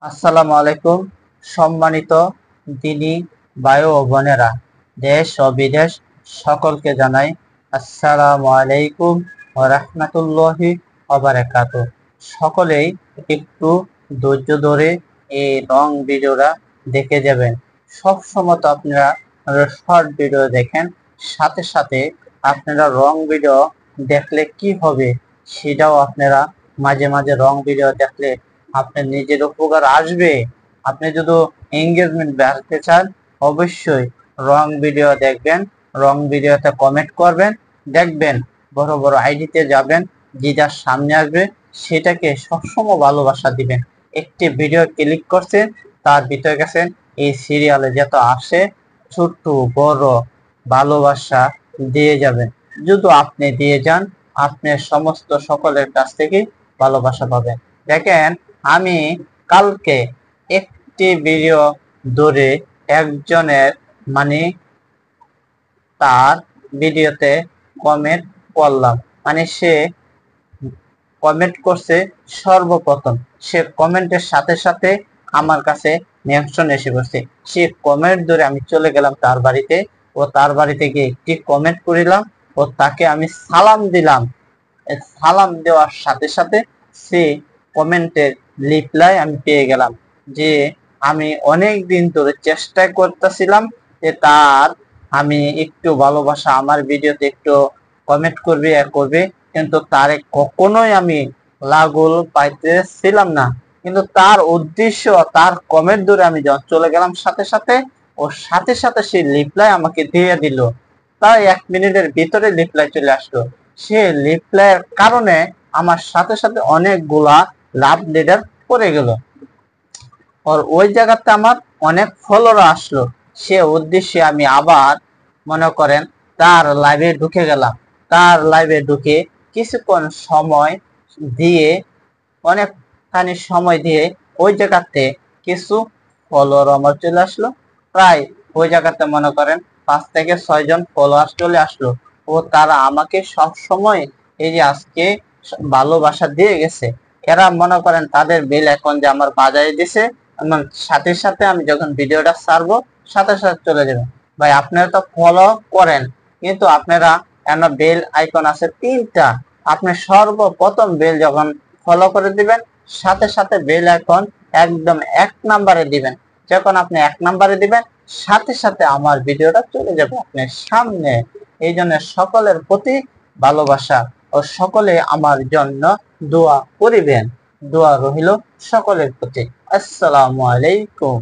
আসসালামু আলাইকুম। সম্মানিত দিনী ভাই ও বোনেরা, দেশ ও বিদেশ সকলকে জানাই আসসালামু আলাইকুম ওয়া রাহমাতুল্লাহি ওয়া বারাকাতুহু। সকলেই একটু ধৈর্য ধরে এই লং ভিডিওটা দেখে যাবেন। সব সময় তো আপনারা শর্ট ভিডিও দেখেন, সাথে সাথে আপনারা লং ভিডিও দেখলে কি হবে সেটাও আপনারা মাঝে মাঝে লং ভিডিও দেখলে আপনার নিজের উপকার আসবে। আপনি যদি এঙ্গেজমেন্ট বাড়াতে চান অবশ্যই রং ভিডিও দেখবেন, রং ভিডিওতে কমেন্ট করবেন, দেখবেন বড় বড় আইডিতে যাবেন, যেটার সামনে আসবে সেটাকে সবসময় ভালোবাসা দিবেন। একটি ভিডিও ক্লিক করছেন, তার ভিতরে গেছেন, এই সিরিয়ালে যত আসে ছোট্ট বড় ভালোবাসা দিয়ে যাবেন। যদি আপনি দিয়ে যান, আপনি সমস্ত সকলের কাছ থেকে ভালোবাসা পাবেন। দেখেন, আমি কালকে একটি ভিডিও ধরে একজনের মানে তার ভিডিওতে কমেন্ট করলাম, সে কমেন্ট করছে। সর্বপ্রথম সে কমেন্টের সাথে সাথে আমার কাছে মেনশন এসে বসছে। সে কমেন্ট ধরে আমি চলে গেলাম তার বাড়িতে, ও তার বাড়িতে গিয়ে একটি কমেন্ট করিলাম, ও তাকে আমি সালাম দিলাম। সালাম দেওয়ার সাথে সাথে সে কমেন্টের রিপ্লাই আমি পেয়ে গেলাম যে আমি অনেক দিন ধরে চেষ্টা করতেছিলাম যে তার আমি একটু ভালোবাসা আমার ভিডিওতে একটু কমেন্ট করবে, কিন্তু তারে কখনোই আমি লাগল পাইতেছিলাম না। কিন্তু তার উদ্দেশ্য, তার কমেন্ট ধরে আমি যখন চলে গেলাম সাথে সাথে, ও সাথে সাথে সে রিপ্লাই আমাকে দিয়ে দিল। তাই 1 মিনিটের ভিতরে রিপ্লাই চলে আসলো। সে রিপ্লাইয়ের কারণে আমার সাথে সাথে অনেকগুলা লাভ লেটার পড়ে গেল, আর ওই জায়গাতে আমার অনেক ফলোয়ার আসলো। সে উদ্দেশ্যে আমি আবার মনে করেন তার লাইভে ঢুকে গেলাম। তার লাইভে ঢুকে কিছুক্ষণ সময় দিয়ে, অনেকখানি সময় দিয়ে ওই জায়গাতে কিছু ফলোয়ার আমার চলে আসলো। প্রায় ওই জায়গাতে মনে করেন 5 থেকে 6 জন ফলোয়ার চলে আসলো। ও তারা আমাকে সব সময় এই যে আজকে ভালোবাসা দিয়ে গেছে। এরা মনে করেন তাদের বেল এখন যে আমার বাজারে দিছে, আমার সাথে সাথে আমি যখন ভিডিওটা ছাড়বো সাথে সাথে চলে যাবে। ভাই আপনারা তো ফলো করেন, কিন্তু আপনারা বেল আইকন আছে 3টা, আপনি সর্বপ্রথম বেল যখন ফলো করে দিবেন, সাথে সাথে বেল আইকন একদম 1 নম্বরে দিবেন। যখন আপনি 1 নম্বরে দিবেন, সাথে সাথে আমার ভিডিওটা চলে যাবে আপনার সামনে। এই জন্য সকলের প্রতি ভালোবাসা ও সকলে আমার জন্য দোয়া করিবেন। দোয়া রহিল সকলের প্রতি। আসসালামু আলাইকুম।